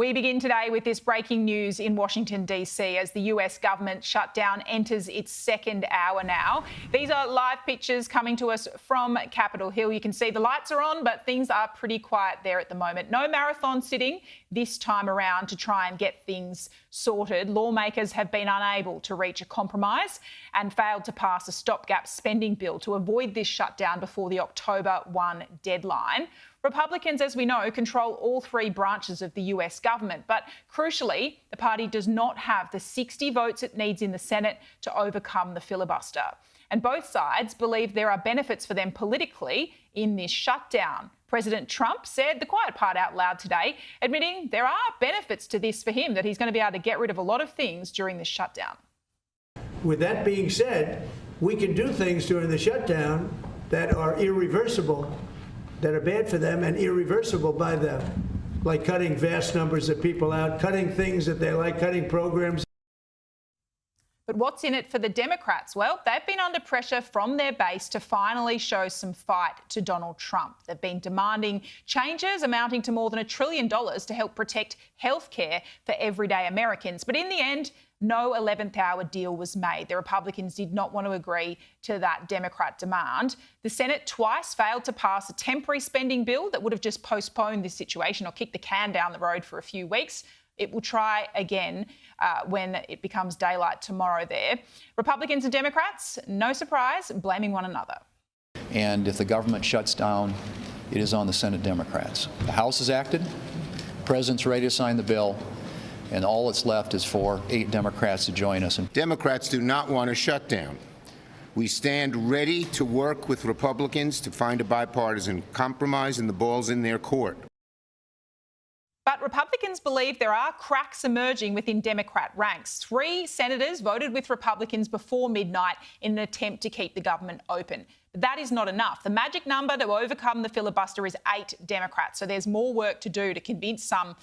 We begin today with this breaking news in Washington, D.C. as the US government shutdown enters its second hour now. These are live pictures coming to us from Capitol Hill. You can see the lights are on, but things are pretty quiet there at the moment. No marathon sitting this time around to try and get things sorted. Lawmakers have been unable to reach a compromise and failed to pass a stopgap spending bill to avoid this shutdown before the October 1 deadline. Republicans, as we know, control all three branches of the US government, but crucially, the party does not have the 60 votes it needs in the Senate to overcome the filibuster. And both sides believe there are benefits for them politically in this shutdown. President Trump said the quiet part out loud today, admitting there are benefits to this for him, that he's going to be able to get rid of a lot of things during this shutdown. With that being said, we can do things during the shutdown that are irreversible, that are bad for them and irreversible by them, like cutting vast numbers of people out, cutting things that they like, cutting programs. But what's in it for the Democrats? Well, they've been under pressure from their base to finally show some fight to Donald Trump. They've been demanding changes amounting to more than $1 trillion to help protect health care for everyday Americans. But in the end, no 11th hour deal was made. The Republicans did not want to agree to that Democrat demand. The Senate twice failed to pass a temporary spending bill that would have just postponed this situation or kicked the can down the road for a few weeks. It will try again when it becomes daylight tomorrow there. Republicans and Democrats, no surprise, blaming one another. And if the government shuts down, it is on the Senate Democrats. The House has acted. The President's ready to sign the bill. And all that's left is for 8 Democrats to join us. Democrats do not want a shutdown. We stand ready to work with Republicans to find a bipartisan compromise, and the ball's in their court. But Republicans believe there are cracks emerging within Democrat ranks. 3 senators voted with Republicans before midnight in an attempt to keep the government open. But that is not enough. The magic number to overcome the filibuster is 8 Democrats. So there's more work to do to convince some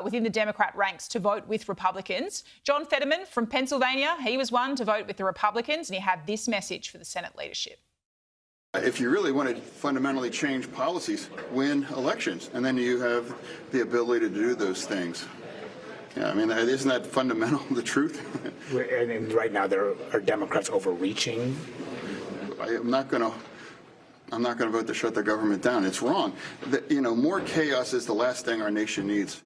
within the Democrat ranks to vote with Republicans. John Fetterman from Pennsylvania, he was one to vote with the Republicans, and he had this message for the Senate leadership. If you really want to fundamentally change policies, win elections, and then you have the ability to do those things. Yeah, I mean, isn't that fundamental, the truth? And right now, there are Democrats overreaching. I'm not going to vote to shut the government down. It's wrong. More chaos is the last thing our nation needs.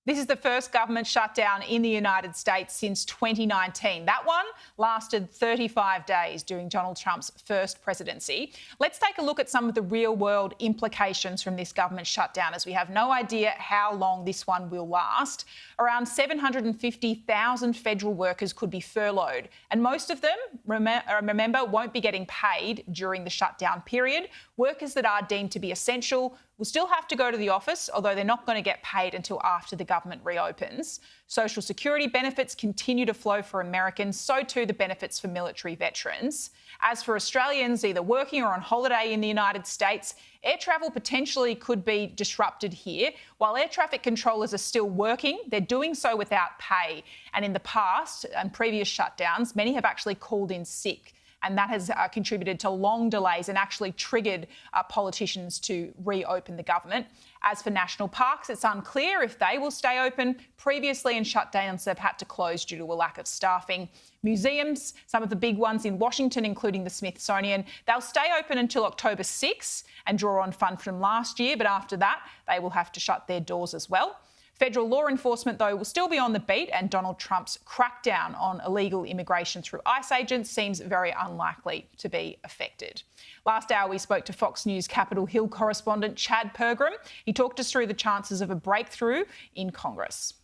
This is the first government shutdown in the United States since 2019. That one lasted 35 days during Donald Trump's first presidency. Let's take a look at some of the real-world implications from this government shutdown, as we have no idea how long this one will last. Around 750,000 federal workers could be furloughed, and most of them, remember, won't be getting paid during the shutdown period. Workers that are deemed to be essential will still have to go to the office, although they're not going to get paid until after the government reopens. Social security benefits continue to flow for Americans, so too the benefits for military veterans. As for Australians either working or on holiday in the United States, air travel potentially could be disrupted here. While air traffic controllers are still working, they're doing so without pay. And in the past and previous shutdowns, many have actually called in sick. And that has contributed to long delays and actually triggered politicians to reopen the government. As for national parks, it's unclear if they will stay open. Previously in shutdowns, they've had to close due to a lack of staffing. Museums, some of the big ones in Washington, including the Smithsonian, they'll stay open until October 6 and draw on funds from last year. But after that, they will have to shut their doors as well. Federal law enforcement, though, will still be on the beat, and Donald Trump's crackdown on illegal immigration through ICE agents seems very unlikely to be affected. Last hour, we spoke to Fox News Capitol Hill correspondent Chad Pergram. He talked us through the chances of a breakthrough in Congress.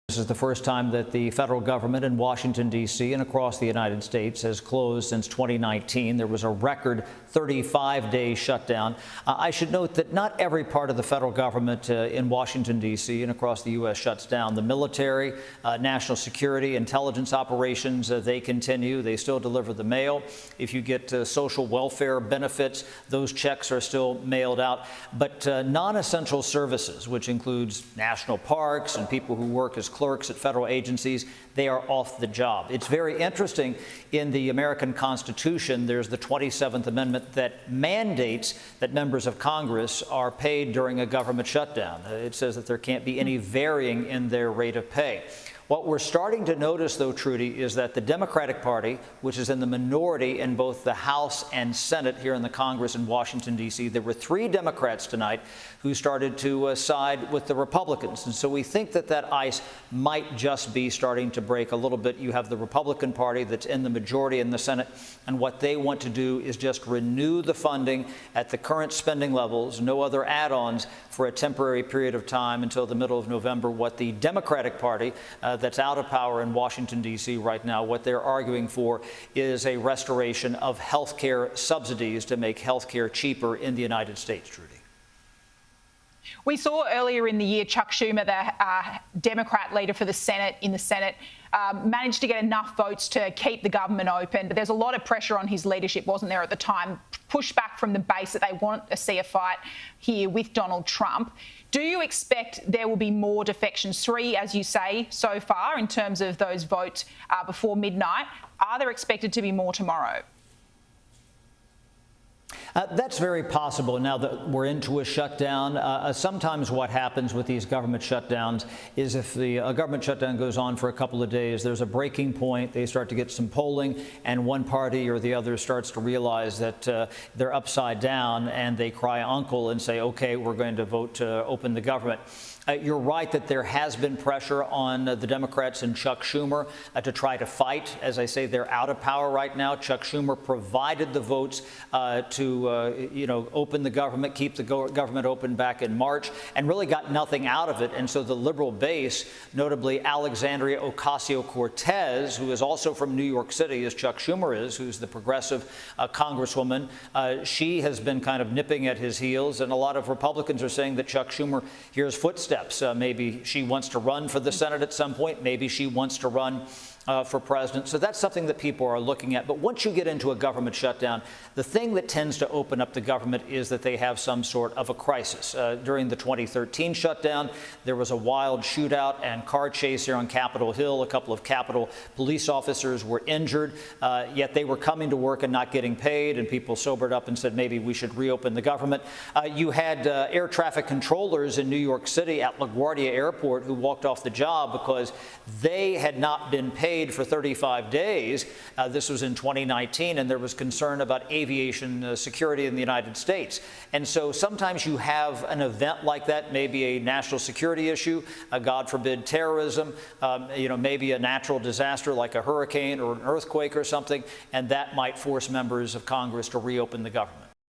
This is the first time that the federal government in Washington, D.C. and across the United States has closed since 2019. There was a record 35-day shutdown. I should note that not every part of the federal government in Washington, D.C. and across the U.S. shuts down. The military, national security, intelligence operations, they continue. They still deliver the mail. If you get social welfare benefits, those checks are still mailed out. But non-essential services, which includes national parks and people who work as clerks at federal agencies, they are off the job. It's very interesting. In the American Constitution, there's the 27th Amendment that mandates that members of Congress are paid during a government shutdown. It says that there can't be any varying in their rate of pay. What we're starting to notice, though, Trudy, is that the Democratic Party, which is in the minority in both the House and Senate here in the Congress in Washington, D.C., there were 3 Democrats tonight who started to side with the Republicans. And so we think that that ice might just be starting to break a little bit. You have the Republican Party that's in the majority in the Senate, and what they want to do is just renew the funding at the current spending levels, no other add-ons, for a temporary period of time until the middle of November. What the Democratic Party, that's out of power in Washington, D.C. right now, what they're arguing for is a restoration of health care subsidies to make health care cheaper in the United States, Trudy. We saw earlier in the year Chuck Schumer, the Democrat leader for the Senate, managed to get enough votes to keep the government open. But there's a lot of pressure on his leadership, wasn't there, at the time? Pushback from the base that they want to see a fight here with Donald Trump. Do you expect there will be more defections? 3, as you say, so far, in terms of those votes before midnight. Are there expected to be more tomorrow? That's very possible now that we're into a shutdown. Sometimes what happens with these government shutdowns is if the government shutdown goes on for a couple of days, there's a breaking point, they start to get some polling, and one party or the other starts to realize that they're upside down, and they cry uncle and say, okay, we're going to vote to open the government. You're right that there has been pressure on the Democrats and Chuck Schumer to try to fight. As I say, they're out of power right now. Chuck Schumer provided the votes to open the government, keep the government open back in March, and really got nothing out of it. And so the liberal base, notably Alexandria Ocasio-Cortez, who is also from New York City, as Chuck Schumer is, who's the progressive congresswoman, she has been kind of nipping at his heels. And a lot of Republicans are saying that Chuck Schumer hears footsteps. Maybe she wants to run for the Senate at some point. Maybe she wants to run for president. So that's something that people are looking at. But once you get into a government shutdown, the thing that tends to open up the government is that they have some sort of a crisis. During the 2013 shutdown, there was a wild shootout and car chase here on Capitol Hill. A couple of Capitol police officers were injured, yet they were coming to work and not getting paid, and people sobered up and said maybe we should reopen the government. You had air traffic controllers in New York City at LaGuardia Airport who walked off the job because they had not been paid for 35 days. This was in 2019, and there was concern about aviation security in the United States. And so sometimes you have an event like that, maybe a national security issue, God forbid terrorism, maybe a natural disaster like a hurricane or an earthquake or something, and that might force members of Congress to reopen the government.